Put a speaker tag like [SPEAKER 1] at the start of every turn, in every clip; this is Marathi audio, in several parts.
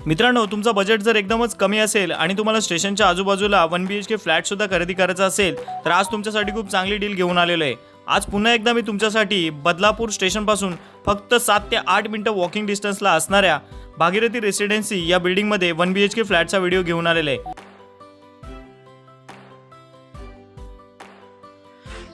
[SPEAKER 1] मित्रांनो, तुमचा बजेट जर एकदमच कमी असेल आणि तुम्हाला स्टेशनच्या आजूबाजूला 1 BHK फ्लॅट सुद्धा खरेदी करायचा असेल तर आज तुमच्यासाठी खूप चांगली डील घेऊन आलेलो आहे। आज पुन्हा एकदा मी तुमच्यासाठी बदलापूर स्टेशनपासून फक्त 7 ते 8 मिनिटं वॉकिंग डिस्टन्सला असणाऱ्या भागीरथी रेसिडेन्सी या बिल्डिंगमध्ये 1 BHK फ्लॅटचा व्हिडिओ घेऊन आलेला आहे।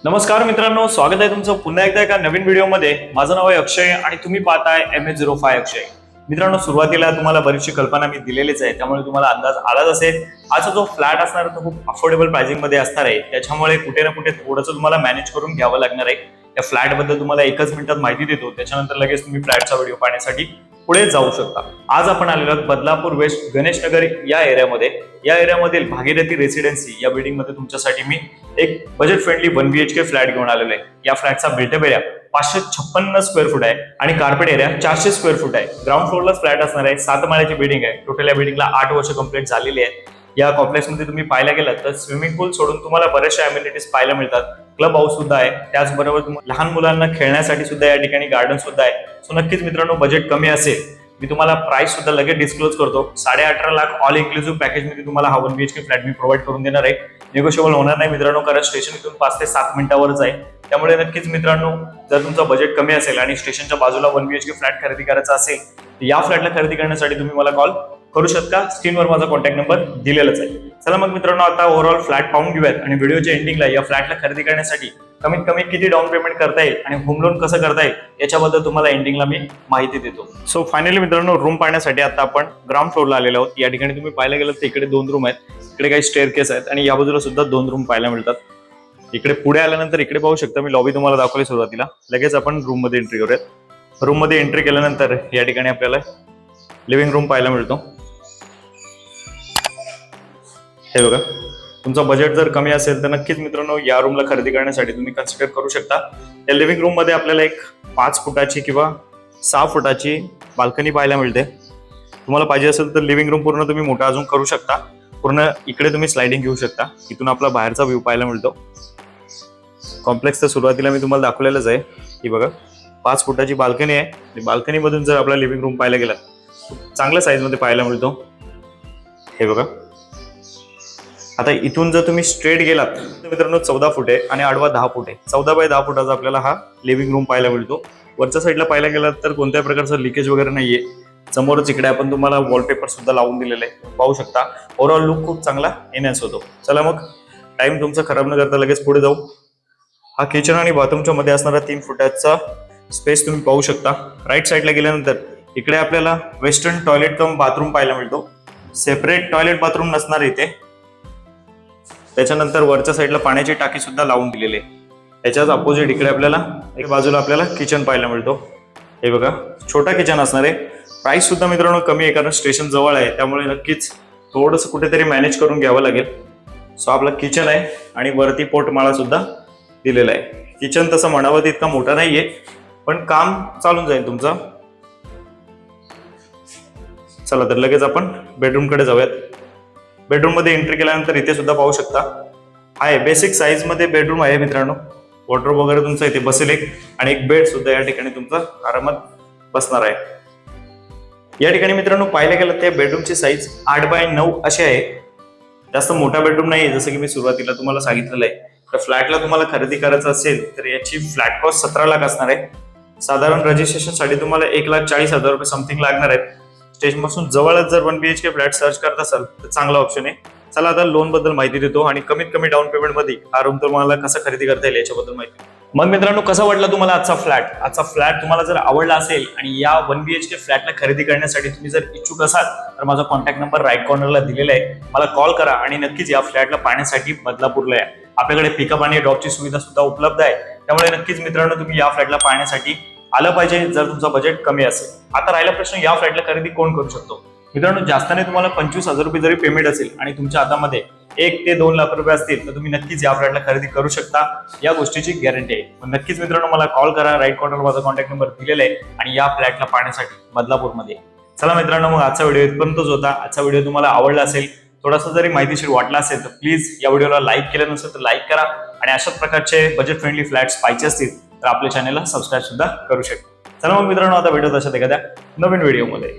[SPEAKER 1] नमस्कार मित्रांनो, स्वागत आहे तुमचं पुन्हा एकदा एका नवीन व्हिडिओमध्ये। माझं नाव आहे अक्षय आणि तुम्ही पाहताय MH05 अक्षय। मित्रांनो, सुरुवातीला तुम्हाला बरीचशी कल्पना मी दिलेलीच आहे, त्यामुळे तुम्हाला अंदाज आलाच असेल आजचा जो फ्लॅट असणार तो खूप अफोर्डेबल प्राइसिंग मध्ये असणार आहे। त्याच्यामुळे कुठे ना कुठे थोडंसं तुम्हाला मॅनेज करून घ्यावं लागणार आहे। या फ्लॅट बद्दल तुम्हाला एकच मिनिटात माहिती देतो, त्याच्यानंतर लगेच तुम्ही फ्लॅटचा व्हिडिओ पाहण्यासाठी पुढे जाऊ शकता। आज आपण आलेलो आहोत बदलापूर वेस्ट गणेश नगर या एरियामध्ये। या एरियामधील भागीरथी रेसिडेन्सी या बिल्डिंग मध्ये तुमच्यासाठी मी एक बजेट फ्रेंडली 1 BHK फ्लॅट घेऊन आलेलो आहे। या फ्लॅटचा बिल्टअप एरिया 556 स्क्वेअर फूट आहे आणि कार्पेट एरिया 400 स्क्वेअर फूट आहे। ग्राउंड फ्लोअरला फ्लॅट असणार आहे। 7 माळ्याची बिल्डिंग आहे। टोटल या बिल्डिंगला 8 वर्ष कंप्लीट झालेली आहे। या कॉम्प्लेक्स मध्ये तुम्ही पाहायला गेलात तर स्विमिंग पूल सोडून तुम्हाला बरेचशा अमेनिटीज पाहायला मिळतात। क्लब हाऊस सुद्धा आहे, त्याचबरोबर लहान मुलांना खेळण्यासाठी सुद्धा या ठिकाणी गार्डन सुद्धा आहे। सो नक्कीच मित्रांनो, बजेट कमी असेल मी तुम्हाला प्राइस सुद्धा लगेच डिस्क्लोज करतो। 18.5 लाख ऑल इन्क्लुसिव्ह पॅकेज मध्ये तुम्हाला हा 1 BHK फ्लॅट मी प्रोव्हाइड करून देणार आहे। निगोशिएबल होणार नाही मित्रांनो, कारण स्टेशन इथून 5 ते 7 मिनिटावरच आहे। त्यामुळे नक्कीच मित्रांनो, जर तुमचं बजेट कमी असेल आणि स्टेशनच्या बाजूला 1 BHK फ्लॅट खरेदी करायचा असेल तर या फ्लॅटला खरेदी करण्यासाठी तुम्ही मला कॉल करू शकता। स्क्रीनवर माझा कॉन्टॅक्ट नंबर दिलेलाच आहे। चला मग मित्रांनो, आता ओव्हरऑल फ्लॅट पाहून घेऊयात आणि व्हिडिओच्या एंडिंगला या फ्लॅटला खरेदी करण्यासाठी कमीत कमी किती डाऊन पेमेंट करता येईल आणि होम लोन कसं करता येईल याच्याबद्दल तुम्हाला एंडिंगला मी माहिती देतो। सो फायनली मित्रांनो, रूम पाहण्यासाठी आता आपण ग्राउंड फ्लोअरला आलेलो आहोत। या ठिकाणी तुम्ही पाहायला गेलात तर इकडे 2 रूम आहेत, इकडे काही स्टेअरकेस आहेत आणि या बाजूला सुद्धा 2 रूम पाहायला मिळतात। इकडे पुढे आल्यानंतर इकडे पाहू शकता, मी लॉबी तुम्हाला दाखवली सुरुवातीला। लगेच आपण रूम मध्ये एंट्री करूयात। रूम मध्ये एंट्री केल्यानंतर या ठिकाणी आपल्याला लिव्हिंग रूम पाहायला मिळतो। हे बघा, तुमचा बजेट जर कमी असेल तर नक्कीच मित्रांनो या रूमला खरेदी करण्यासाठी तुम्ही कन्सिडर करू शकता। या लिव्हिंग रूम मध्ये आपल्याला एक 5 फुटाची किंवा 6 फुटाची बाल्कनी पाहायला मिळते। तुम्हाला पाहिजे असेल तर लिव्हिंग रूम पूर्ण तुम्ही मोठा अजून करू शकता। पूर्ण इकडे तुम्ही स्लाइडिंग घेऊ शकता, इथून आपला बाहेरचा व्ह्यू पाहायला मिळतो। कॉम्प्लेक्सच्या सुरुवातीला मी तुम्हाला दाखवलेलंच आहे की बघा 5 फुटाची बाल्कनी आहे। बाल्कनी मधून जर आपला लिव्हिंग रूम पाहायला गेला चांगल्या साईज मध्ये पाहायला मिळतो। हे बघा, आता इथून जर तुम्ही स्ट्रेट गेलात तर मित्रांनो 14 फूट आहे आणि आडवा 10 फूट आहे। 14 बाय 10 फुटाचा आपल्याला हा लिव्हिंग रूम पाहायला मिळतो। वरच्या साईडला पाहायला गेलात तर कोणत्याही प्रकारचं लिकेज वगैरे नाहीये। समोरच इकडे आपण तुम्हाला वॉलपेपर सुद्धा लावून दिलेलं आहे, पाहू शकता। ओव्हरऑल लुक खूप चांगला एनहान्स होतो। चला मग टाइम तुमचा खराब न करता लगेच पुढे जाऊ। हा किचन आणि बाथरूमच्या मध्ये असणारा 3 फुटाचा स्पेस तुम्ही पाहू शकता। राईट साईडला गेल्यानंतर इकडे आपल्याला वेस्टर्न टॉयलेट कम बाथरूम पाहायला मिळतो। सेपरेट टॉयलेट बाथरूम नसणार इथे। त्याच्यानंतर वरच्या साईडला पाण्याची टाकी सुद्धा लावून दिलेली आहे। त्याच्याच अपोजिट इकडे आपल्याला एक बाजूला आपल्याला किचन पाहायला मिळतो। हे बघा, छोटा किचन असणार आहे। प्राइस सुद्धा मित्रांनो कमी आहे, कारण स्टेशन जवळ आहे, त्यामुळे नक्कीच थोडंसं कुठेतरी मॅनेज करून घ्यावं लागेल। सो आपला किचन आहे आणि वरती पोटमाळा सुद्धा दिलेला आहे। किचन तसं म्हणावं तितका मोठा नाहीये, पण काम चालून जाईल तुमचं। चला तर लगेच आपण बेडरूम कडे जाऊयात। बेडरूम मध्ये एंट्री केल्यानंतर इथे सुद्धा पाहू शकता आहे बेसिक साईज मध्ये बेडरूम आहे मित्रांनो। वॉर्डरोब वगैरे तुमचा इथे बसेल एक, आणि एक बेड सुद्धा या ठिकाणी तुमचा आरामात बसणार आहे। या ठिकाणी मित्रांनो पाहायला गेलं तर बेडरूमची साईज 8 बाय 9 अशी आहे। जास्त मोठा बेडरूम नाही, जसं की मी सुरुवातीला तुम्हाला सांगितलेलं आहे। तर फ्लॅटला तुम्हाला खरेदी करायचं असेल तर याची फ्लॅट कॉस्ट 17 लाख असणार आहे। साधारण रजिस्ट्रेशन साठी तुम्हाला 1,40,000 रुपये समथिंग लागणार आहेत। स्टेशन पासून जवळच जर 1 BHK फ्लॅट सर्च करत असाल तर चांगला ऑप्शन आहे। चला आता लोन बद्दल माहिती देतो आणि कमीत कमी डाऊन पेमेंट मध्ये हा रूम तुम्हाला कसा खरेदी करता येईल याच्याबद्दल माहिती। मग मित्रांनो, कसा वाटला तुम्हाला आजचा फ्लॅट? आजचा फ्लॅट तुम्हाला जर आवडला असेल आणि या 1 BHK फ्लॅटला खरेदी करण्यासाठी तुम्ही जर इच्छुक असाल तर माझा कॉन्टॅक्ट नंबर राईट कॉर्नरला दिलेला आहे। मला कॉल करा आणि नक्कीच या फ्लॅटला पाहण्यासाठी बदलापूरला या। आपल्याकडे पिकअप आणि ड्रॉपची सुविधा सुद्धा उपलब्ध आहे, त्यामुळे नक्कीच मित्रांनो तुम्ही या फ्लॅटला पाहण्यासाठी आलं पाहिजे जर तुमचा बजेट कमी असेल। आता राहिला प्रश्न, या फ्लॅटला खरेदी कोण करू शकतो? मित्रांनो, जास्ताने तुम्हाला 25,000 रुपये जरी पेमेंट असेल आणि तुमच्या हातामध्ये 1 ते 2 लाख रुपये असतील तर तुम्ही नक्कीच या फ्लॅटला खरेदी करू शकता। या गोष्टीची गॅरंटी आहे। नक्कीच मित्रांनो मला कॉल करा, राईट कॉर्नर माझा कॉन्टॅक्ट नंबर दिलेला आहे आणि या फ्लॅटला पाहण्यासाठी बदलापूरमध्ये। चला मित्रांनो, मग आजचा व्हिडिओ इथपर्यंतच होता। आजचा व्हिडिओ तुम्हाला आवडला असेल, थोडासा जरी माहितीशीर वाटला असेल तर प्लीज या व्हिडिओला लाईक केलं नसेल तर लाईक करा आणि अशाच प्रकारचे बजेट फ्रेंडली फ्लॅट्स पाहिजे असतील तर आपल्या चॅनलला सबस्क्राईब सुद्धा करू शकता। चला मग मित्रांनो, आता भेटूत अशाच एखाद्या नवीन व्हिडिओमध्ये।